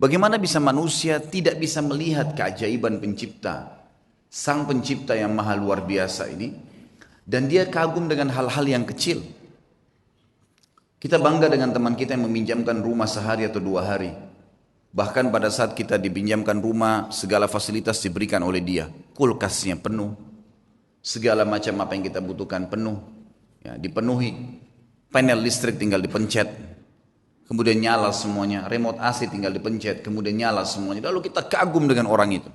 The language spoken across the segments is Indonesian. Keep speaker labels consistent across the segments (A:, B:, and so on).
A: Bagaimana bisa manusia tidak bisa melihat keajaiban pencipta, sang pencipta yang maha luar biasa ini, dan dia kagum dengan hal-hal yang kecil. Kita bangga dengan teman kita yang meminjamkan rumah sehari atau 2 hari. Bahkan pada saat kita dipinjamkan rumah, segala fasilitas diberikan oleh dia. Kulkasnya penuh, segala macam apa yang kita butuhkan penuh, ya, dipenuhi. Panel listrik tinggal dipencet, kemudian nyala semuanya. Remote AC tinggal dipencet, kemudian nyala semuanya. Lalu kita kagum dengan orang itu.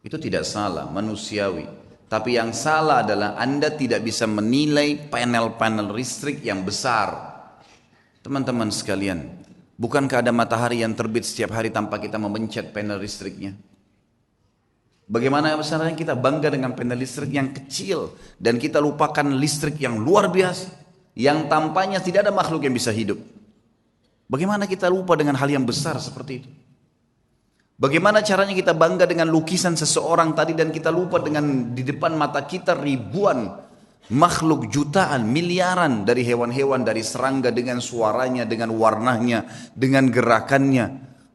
A: Itu tidak salah, manusiawi. Tapi yang salah adalah Anda tidak bisa menilai panel-panel listrik yang besar. Teman-teman sekalian, bukankah ada matahari yang terbit setiap hari tanpa kita memencet panel listriknya? Bagaimana besarnya kita bangga dengan panel listrik yang kecil dan kita lupakan listrik yang luar biasa, yang tampaknya tidak ada makhluk yang bisa hidup. Bagaimana kita lupa dengan hal yang besar seperti itu? Bagaimana caranya kita bangga dengan lukisan seseorang tadi dan kita lupa dengan di depan mata kita ribuan makhluk, jutaan, miliaran dari hewan-hewan, dari serangga dengan suaranya, dengan warnanya, dengan gerakannya.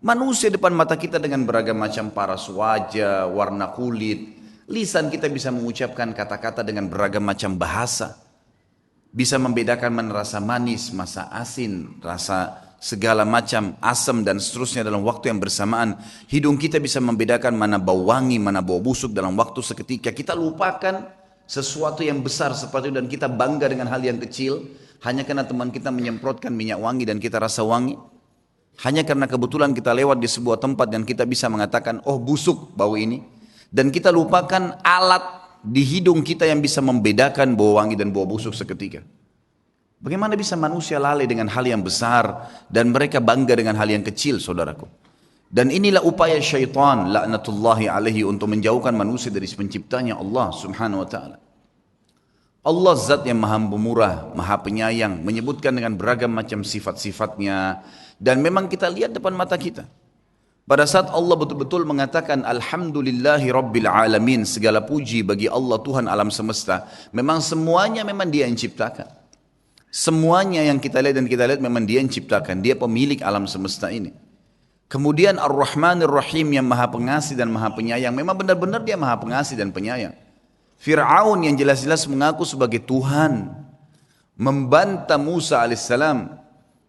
A: Manusia depan mata kita dengan beragam macam paras wajah, warna kulit. Lisan kita bisa mengucapkan kata-kata dengan beragam macam bahasa. Bisa membedakan mana rasa manis, rasa asin, rasa segala macam asam dan seterusnya dalam waktu yang bersamaan. Hidung kita bisa membedakan mana bau wangi, mana bau busuk dalam waktu seketika. Kita lupakan sesuatu yang besar seperti itu dan kita bangga dengan hal yang kecil hanya karena teman kita menyemprotkan minyak wangi dan kita rasa wangi. Hanya karena kebetulan kita lewat di sebuah tempat dan kita bisa mengatakan, oh busuk bau ini. Dan kita lupakan alat di hidung kita yang bisa membedakan bau wangi dan bau busuk seketika. Bagaimana bisa manusia lalai dengan hal yang besar dan mereka bangga dengan hal yang kecil, saudaraku. Dan inilah upaya syaitan laknatullahi alaihi untuk menjauhkan manusia dari penciptanya Allah subhanahu wa ta'ala. Allah zat yang maha pemurah, maha penyayang, menyebutkan dengan beragam macam sifat-sifatnya. Dan memang kita lihat depan mata kita. Pada saat Allah betul-betul mengatakan alhamdulillahi rabbil alamin, segala puji bagi Allah Tuhan alam semesta. Memang semuanya memang dia yang ciptakan. Semuanya yang kita lihat dan kita lihat memang dia yang ciptakan. Dia pemilik alam semesta ini. Kemudian Ar-Rahmanir Rahim yang maha pengasih dan maha penyayang. Memang benar-benar dia maha pengasih dan penyayang. Fir'aun yang jelas-jelas mengaku sebagai Tuhan, membantah Musa alaihissalam,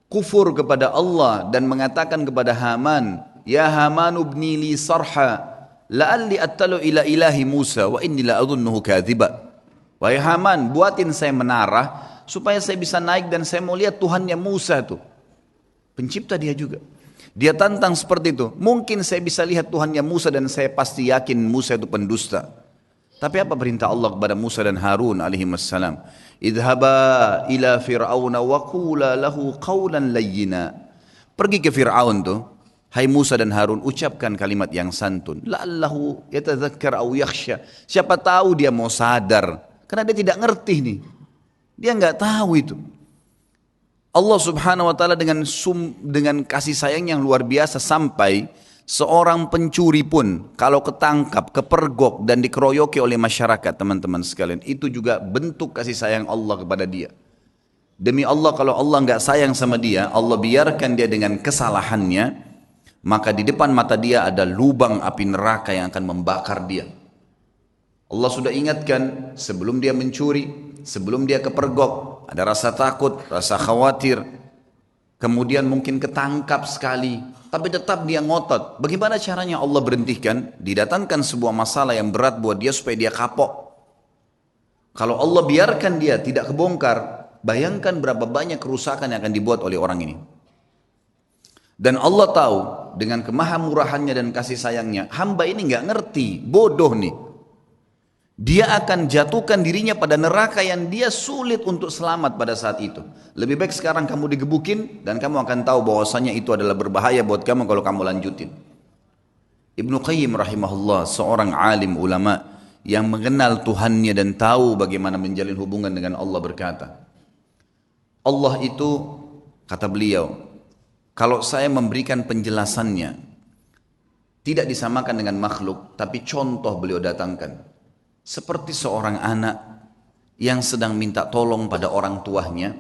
A: kufur kepada Allah dan mengatakan kepada Haman, ya Haman ubni li sarha la'alli attalu ila ilahi Musa wa inni la adhunnuhu kadhiba. Wahai Haman, buatin saya menara supaya saya bisa naik dan saya mau lihat Tuhannya Musa itu. Pencipta dia juga. Dia tantang seperti itu. Mungkin saya bisa lihat Tuhannya Musa dan saya pasti yakin Musa itu pendusta. Tapi apa perintah Allah kepada Musa dan Harun alaihi wassalam? Idhaba ila fir'auna wa qula lahu qawlan layyina. Pergi ke Fir'aun tuh. Hai Musa dan Harun, ucapkan kalimat yang santun. La'allahu yatadzakkar aw yakhsha. Siapa tahu dia mau sadar. Karena dia tidak ngerti nih. Dia enggak tahu itu. Allah subhanahu wa ta'ala dengan kasih sayang yang luar biasa sampai seorang pencuri pun kalau ketangkap, kepergok dan dikeroyoki oleh masyarakat, teman-teman sekalian, itu juga bentuk kasih sayang Allah kepada dia. Demi Allah, kalau Allah enggak sayang sama dia, Allah biarkan dia dengan kesalahannya, maka di depan mata dia ada lubang api neraka yang akan membakar dia. Allah sudah ingatkan sebelum dia mencuri, sebelum dia kepergok, ada rasa takut, rasa khawatir, kemudian mungkin ketangkap sekali, tapi tetap dia ngotot. Bagaimana caranya Allah berhentikan? Didatangkan sebuah masalah yang berat buat dia supaya dia kapok. Kalau Allah biarkan dia tidak kebongkar, bayangkan berapa banyak kerusakan yang akan dibuat oleh orang ini. Dan Allah tahu dengan kemahamurahannya dan kasih sayangnya, hamba ini nggak ngerti, bodoh nih. Dia akan jatuhkan dirinya pada neraka yang dia sulit untuk selamat pada saat itu. Lebih baik sekarang kamu digebukin dan kamu akan tahu bahwasanya itu adalah berbahaya buat kamu kalau kamu lanjutin. Ibnu Qayyim rahimahullah, seorang alim ulama yang mengenal Tuhannya dan tahu bagaimana menjalin hubungan dengan Allah, berkata, Allah itu, kata beliau, kalau saya memberikan penjelasannya tidak disamakan dengan makhluk, tapi contoh beliau datangkan. Seperti seorang anak yang sedang minta tolong pada orang tuanya,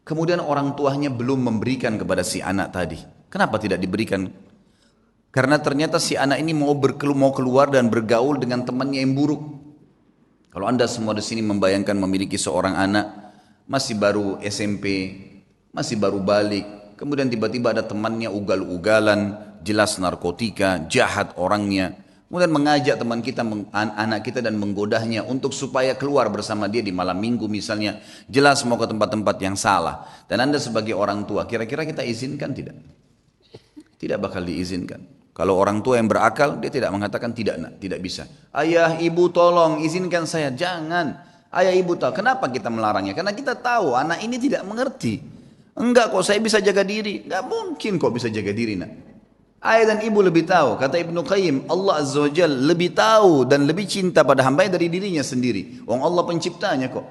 A: kemudian orang tuanya belum memberikan kepada si anak tadi. Kenapa tidak diberikan? Karena ternyata si anak ini mau keluar dan bergaul dengan temannya yang buruk. Kalau Anda semua di sini membayangkan memiliki seorang anak masih baru SMP, masih baru balik, kemudian tiba-tiba ada temannya ugal-ugalan, jelas narkotika, jahat orangnya, kemudian mengajak teman kita, anak kita dan menggodahnya untuk supaya keluar bersama dia di malam minggu misalnya, jelas mau ke tempat-tempat yang salah. Dan Anda sebagai orang tua, kira-kira kita izinkan tidak? Tidak bakal diizinkan. Kalau orang tua yang berakal, dia tidak mengatakan tidak nak, tidak bisa. Ayah, ibu tolong izinkan saya. Jangan. Ayah, ibu tahu. Kenapa kita melarangnya? Karena kita tahu anak ini tidak mengerti. Enggak kok, saya bisa jaga diri. Enggak mungkin kok bisa jaga diri nak. Ayah dan ibu lebih tahu. Kata Ibnu Qayyim, Allah Azza wa Jalla lebih tahu dan lebih cinta pada hambanya dari dirinya sendiri. Wong Allah penciptanya kok.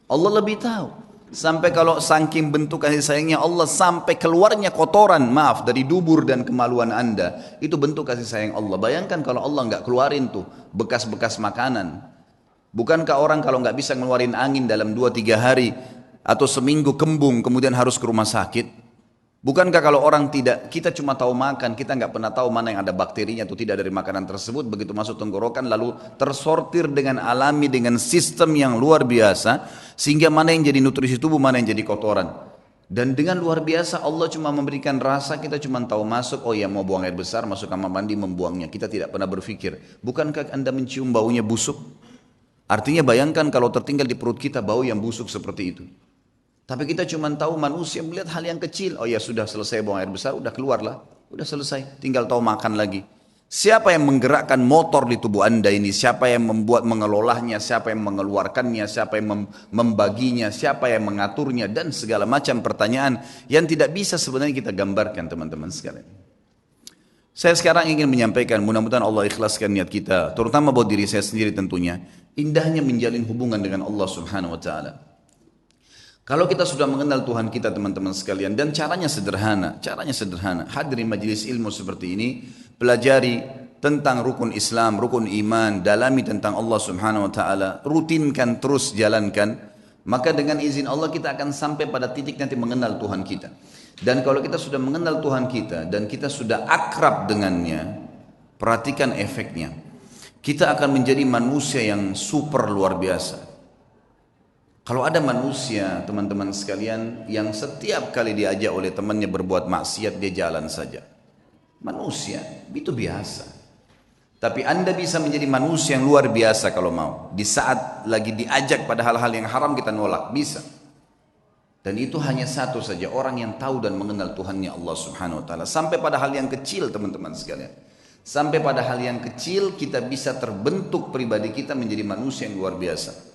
A: Allah lebih tahu. Sampai kalau saking bentuk kasih sayangnya Allah, sampai keluarnya kotoran, maaf, dari dubur dan kemaluan Anda, itu bentuk kasih sayang Allah. Bayangkan kalau Allah nggak keluarin tuh bekas-bekas makanan. Bukankah orang kalau nggak bisa ngeluarin angin dalam 2-3 hari atau seminggu kembung kemudian harus ke rumah sakit? Bukankah kalau orang tidak, kita cuma tahu makan, kita nggak pernah tahu mana yang ada bakterinya atau tidak dari makanan tersebut, begitu masuk tenggorokan lalu tersortir dengan alami, dengan sistem yang luar biasa, sehingga mana yang jadi nutrisi tubuh, mana yang jadi kotoran. Dan dengan luar biasa Allah cuma memberikan rasa, kita cuma tahu masuk, oh ya mau buang air besar, masuk kamar mandi membuangnya, kita tidak pernah berpikir, bukankah Anda mencium baunya busuk? Artinya bayangkan kalau tertinggal di perut kita bau yang busuk seperti itu. Tapi kita cuma tahu manusia melihat hal yang kecil. Oh ya sudah selesai buang air besar, udah keluarlah. Udah selesai, tinggal tahu makan lagi. Siapa yang menggerakkan motor di tubuh Anda ini? Siapa yang membuat mengelolanya? Siapa yang mengeluarkannya? Siapa yang membaginya? Siapa yang mengaturnya? Dan segala macam pertanyaan yang tidak bisa sebenarnya kita gambarkan teman-teman sekalian. Saya sekarang ingin menyampaikan, mudah-mudahan Allah ikhlaskan niat kita, terutama buat diri saya sendiri tentunya. Indahnya menjalin hubungan dengan Allah Subhanahu wa Ta'ala. Kalau kita sudah mengenal Tuhan kita teman-teman sekalian, dan caranya sederhana, hadiri majelis ilmu seperti ini, pelajari tentang rukun Islam, rukun iman, dalami tentang Allah Subhanahu wa Ta'ala, rutinkan terus jalankan, maka dengan izin Allah kita akan sampai pada titik nanti mengenal Tuhan kita. Dan kalau kita sudah mengenal Tuhan kita dan kita sudah akrab dengannya, perhatikan efeknya. Kita akan menjadi manusia yang super luar biasa. Kalau ada manusia, teman-teman sekalian, yang setiap kali diajak oleh temannya berbuat maksiat, dia jalan saja. Manusia, itu biasa. Tapi Anda bisa menjadi manusia yang luar biasa kalau mau. Di saat lagi diajak pada hal-hal yang haram, kita nolak, bisa. Dan itu hanya satu saja, orang yang tahu dan mengenal Tuhannya Allah Subhanahu wa Ta'ala. Sampai pada hal yang kecil, teman-teman sekalian. Sampai pada hal yang kecil, kita bisa terbentuk pribadi kita menjadi manusia yang luar biasa.